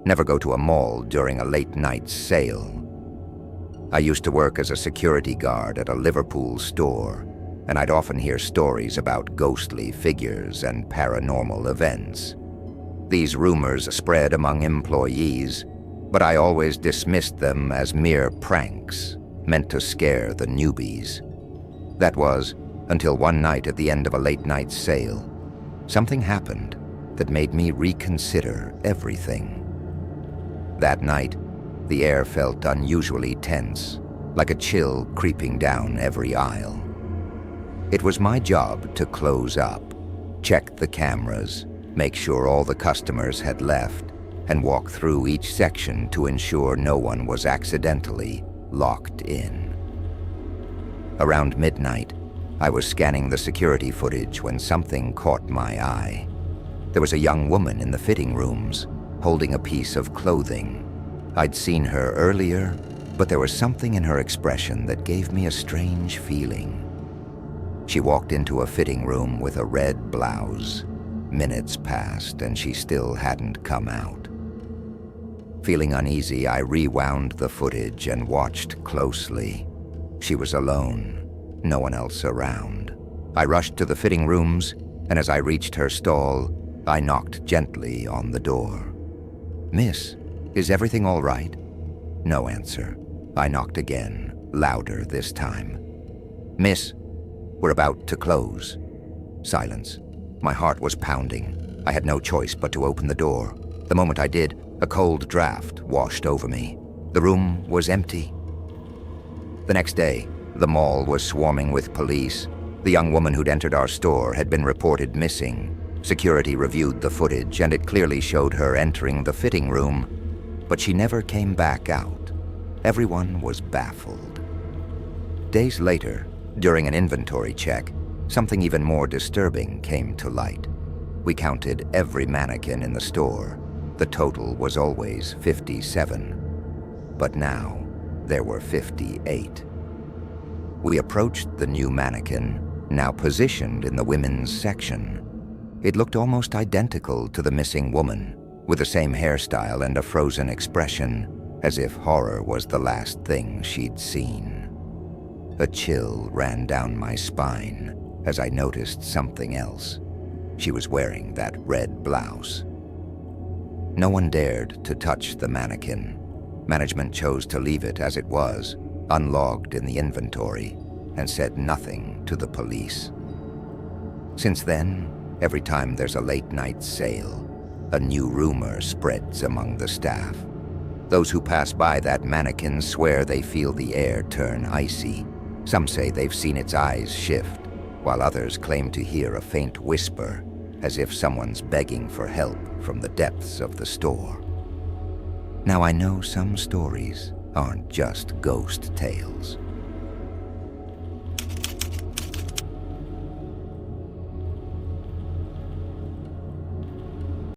never go to a mall during a late-night sale. I used to work as a security guard at a Liverpool store, and I'd often hear stories about ghostly figures and paranormal events. These rumors spread among employees, but I always dismissed them as mere pranks meant to scare the newbies. That was until one night at the end of a late-night sale. Something happened that made me reconsider everything. That night, the air felt unusually tense, like a chill creeping down every aisle. It was my job to close up, check the cameras, make sure all the customers had left, and walk through each section to ensure no one was accidentally locked in. Around midnight, I was scanning the security footage when something caught my eye. There was a young woman in the fitting rooms, holding a piece of clothing. I'd seen her earlier, but there was something in her expression that gave me a strange feeling. She walked into a fitting room with a red blouse. Minutes passed and she still hadn't come out. Feeling uneasy, I rewound the footage and watched closely. She was alone, no one else around. I rushed to the fitting rooms, and as I reached her stall, I knocked gently on the door. "Miss, is everything all right?" No answer. I knocked again, louder this time. "Miss, we're about to close." Silence. My heart was pounding. I had no choice but to open the door. The moment I did, a cold draft washed over me. The room was empty. The next day, the mall was swarming with police. The young woman who'd entered our store had been reported missing. Security reviewed the footage, and it clearly showed her entering the fitting room, but she never came back out. Everyone was baffled. Days later, during an inventory check, something even more disturbing came to light. We counted every mannequin in the store. The total was always 57, but now there were 58. We approached the new mannequin, now positioned in the women's section. It looked almost identical to the missing woman, with the same hairstyle and a frozen expression, as if horror was the last thing she'd seen. A chill ran down my spine as I noticed something else. She was wearing that red blouse. No one dared to touch the mannequin. Management chose to leave it as it was, unlogged in the inventory, and said nothing to the police. Since then, every time there's a late-night sale, a new rumor spreads among the staff. Those who pass by that mannequin swear they feel the air turn icy. Some say they've seen its eyes shift, while others claim to hear a faint whisper, as if someone's begging for help from the depths of the store. Now I know some stories aren't just ghost tales.